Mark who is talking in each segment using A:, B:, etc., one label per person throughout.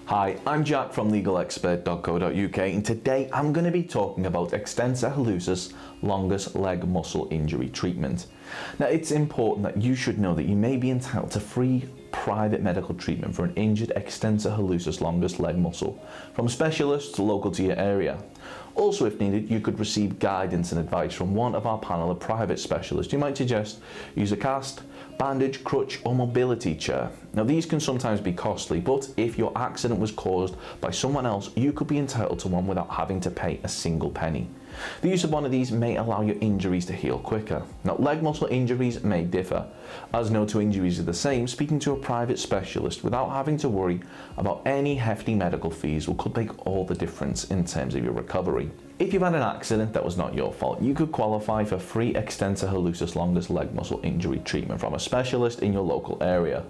A: Hi, I'm Jack from legalexpert.co.uk and today I'm going to be talking about Extensor Hallucis Longus Leg muscle injury treatment. Now it's important that you should know that you may be entitled to free private medical treatment for an injured extensor hallucis longus leg muscle from specialists local to your area. Also, if needed, you could receive guidance and advice from one of our panel of private specialists who might suggest use a cast, bandage, crutch or mobility chair. Now these can sometimes be costly, but if your accident was caused by someone else, you could be entitled to one without having to pay a single penny. The use of one of these may allow your injuries to heal quicker. Now leg muscle injuries may differ. As no two injuries are the same, speaking to a private specialist without having to worry about any hefty medical fees could make all the difference in terms of your recovery. If you've had an accident that was not your fault, you could qualify for free Extensor Hallucis Longus leg muscle injury treatment from a specialist in your local area.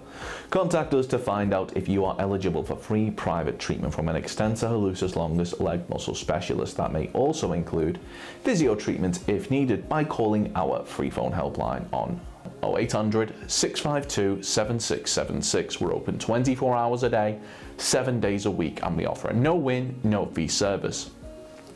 A: Contact us to find out if you are eligible for free private treatment from an Extensor Hallucis Longus leg muscle specialist. That may also include physio treatment if needed by calling our free phone helpline on 0800 652 7676. We're open 24 hours a day, 7 days a week, and we offer a no-win, no-fee service.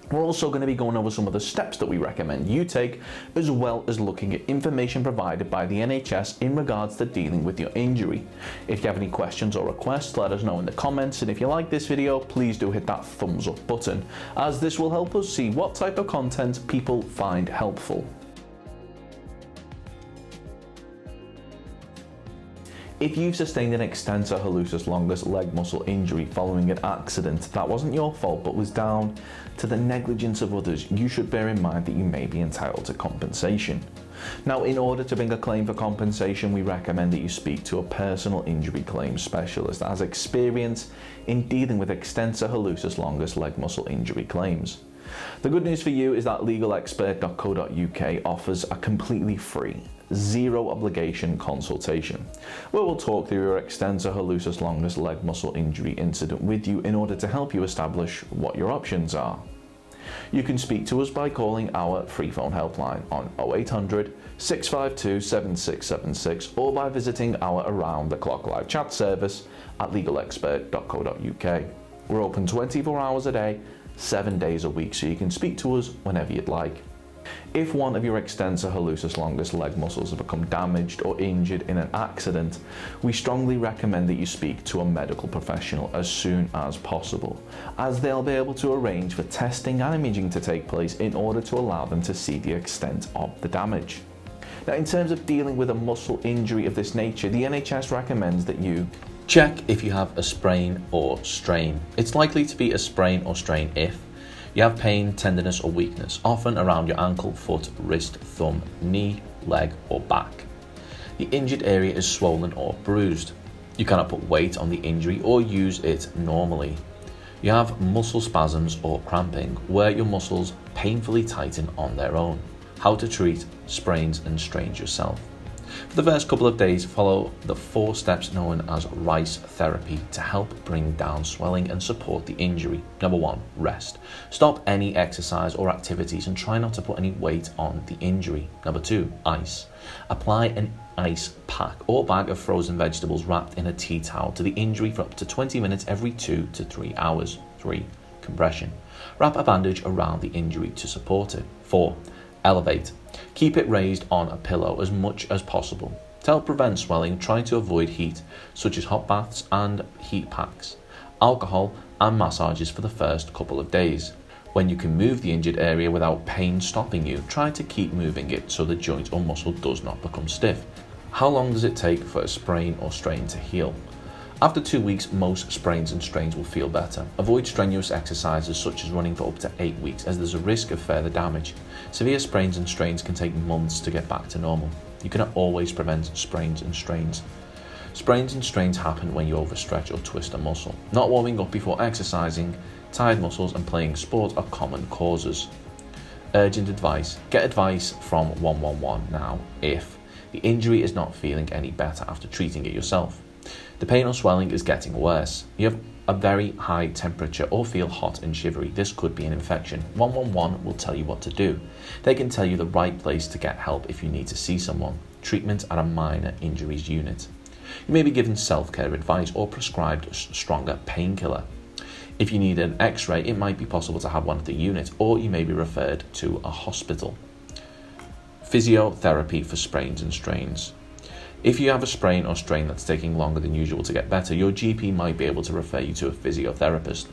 A: We're also going to be going over some of the steps that we recommend you take, as well as looking at information provided by the NHS in regards to dealing with your injury. If you have any questions or requests, let us know in the comments, and if you like this video, please do hit that thumbs up button, as this will help us see what type of content people find helpful. If you've sustained an extensor hallucis longus leg muscle injury following an accident that wasn't your fault but was down to the negligence of others, you should bear in mind that you may be entitled to compensation. Now, in order to bring a claim for compensation, we recommend that you speak to a personal injury claims specialist that has experience in dealing with extensor hallucis longus leg muscle injury claims. The good news for you is that legalexpert.co.uk offers a completely free, zero obligation consultation, where we'll talk through your extensor hallucis longus leg muscle injury incident with you in order to help you establish what your options are. You can speak to us by calling our free phone helpline on 0800 652 7676 or by visiting our around the clock live chat service at legalexpert.co.uk. We're open 24 hours a day, 7 days a week, so you can speak to us whenever you'd like. If one of your extensor hallucis longus leg muscles have become damaged or injured in an accident, we strongly recommend that you speak to a medical professional as soon as possible, as they'll be able to arrange for testing and imaging to take place in order to allow them to see the extent of the damage. Now, in terms of dealing with a muscle injury of this nature, the NHS recommends that you check if you have a sprain or strain. It's likely to be a sprain or strain if you have pain, tenderness or weakness, often around your ankle, foot, wrist, thumb, knee, leg or back. The injured area is swollen or bruised. You cannot put weight on the injury or use it normally. You have muscle spasms or cramping, where your muscles painfully tighten on their own. How to treat sprains and strains yourself. For the first couple of days, follow the 4 steps known as RICE therapy to help bring down swelling and support the injury. Number 1, rest. Stop any exercise or activities and try not to put any weight on the injury. Number 2, ice. Apply an ice pack or bag of frozen vegetables wrapped in a tea towel to the injury for up to 20 minutes every 2 to 3 hours. 3, compression. Wrap a bandage around the injury to support it. 4, elevate. Keep it raised on a pillow as much as possible. To help prevent swelling, try to avoid heat, such as hot baths and heat packs, alcohol and massages for the first couple of days. When you can move the injured area without pain stopping you, try to keep moving it so the joint or muscle does not become stiff. How long does it take for a sprain or strain to heal? After 2 weeks, most sprains and strains will feel better. Avoid strenuous exercises such as running for up to 8 weeks, as there's a risk of further damage. Severe sprains and strains can take months to get back to normal. You cannot always prevent sprains and strains. Sprains and strains happen when you overstretch or twist a muscle. Not warming up before exercising, tired muscles and playing sport are common causes. Urgent advice. Get advice from 111 now if the injury is not feeling any better after treating it yourself. The pain or swelling is getting worse. You have a very high temperature or feel hot and shivery. This could be an infection. 111 will tell you what to do. They can tell you the right place to get help if you need to see someone. Treatment at a minor injuries unit.
B: You may be given self-care advice or prescribed stronger painkiller. If you need an X-ray, it might be possible to have one at the unit, or you may be referred to a hospital. Physiotherapy for sprains and strains. If you have a sprain or strain that's taking longer than usual to get better, your GP might be able to refer you to a physiotherapist.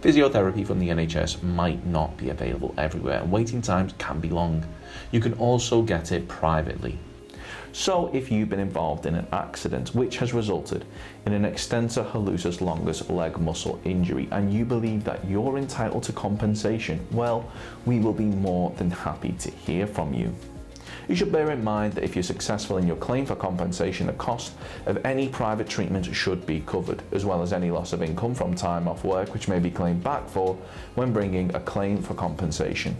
B: Physiotherapy from the NHS might not be available everywhere, and waiting times can be long. You can also get it privately.
A: So if you've been involved in an accident which has resulted in an extensor hallucis longus leg muscle injury and you believe that you're entitled to compensation, well, we will be more than happy to hear from you. You should bear in mind that if you're successful in your claim for compensation, the cost of any private treatment should be covered, as well as any loss of income from time off work which may be claimed back for when bringing a claim for compensation.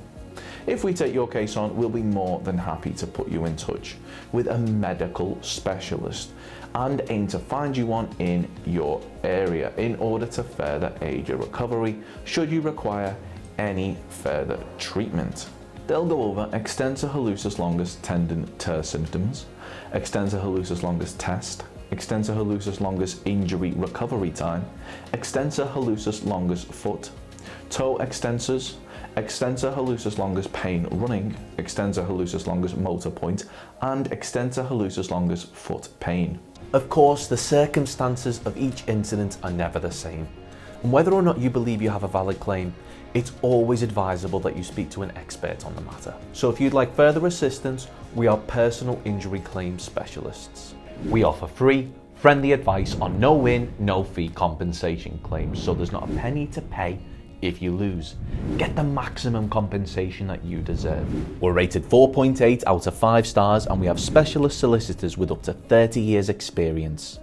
A: If we take your case on, we'll be more than happy to put you in touch with a medical specialist and aim to find you one in your area in order to further aid your recovery should you require any further treatment. They'll go over extensor hallucis longus tendon tear symptoms, extensor hallucis longus test, extensor hallucis longus injury recovery time, extensor hallucis longus foot, toe extensors, extensor hallucis longus pain running, extensor hallucis longus motor point, and extensor hallucis longus foot pain.
B: Of course, the circumstances of each incident are never the same, and whether or not you believe you have a valid claim, it's always advisable that you speak to an expert on the matter. So if you'd like further assistance, we are personal injury claim specialists. We offer free, friendly advice on no-win, no-fee compensation claims, so there's not a penny to pay if you lose. Get the maximum compensation that you deserve. We're rated 4.8 out of 5 stars, and we have specialist solicitors with up to 30 years experience.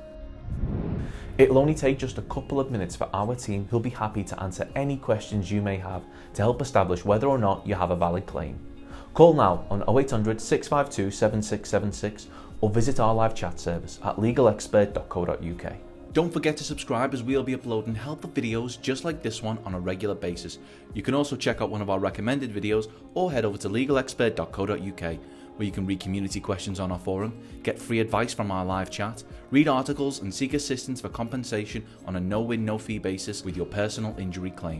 B: It'll only take just a couple of minutes for our team, who'll be happy to answer any questions you may have to help establish whether or not you have a valid claim. Call now on 0800 652 7676 or visit our live chat service at legalexpert.co.uk. Don't forget to subscribe, as we'll be uploading helpful videos just like this one on a regular basis. You can also check out one of our recommended videos or head over to legalexpert.co.uk, where you can read community questions on our forum, get free advice from our live chat, read articles and seek assistance for compensation on a no-win, no-fee basis with your personal injury claim.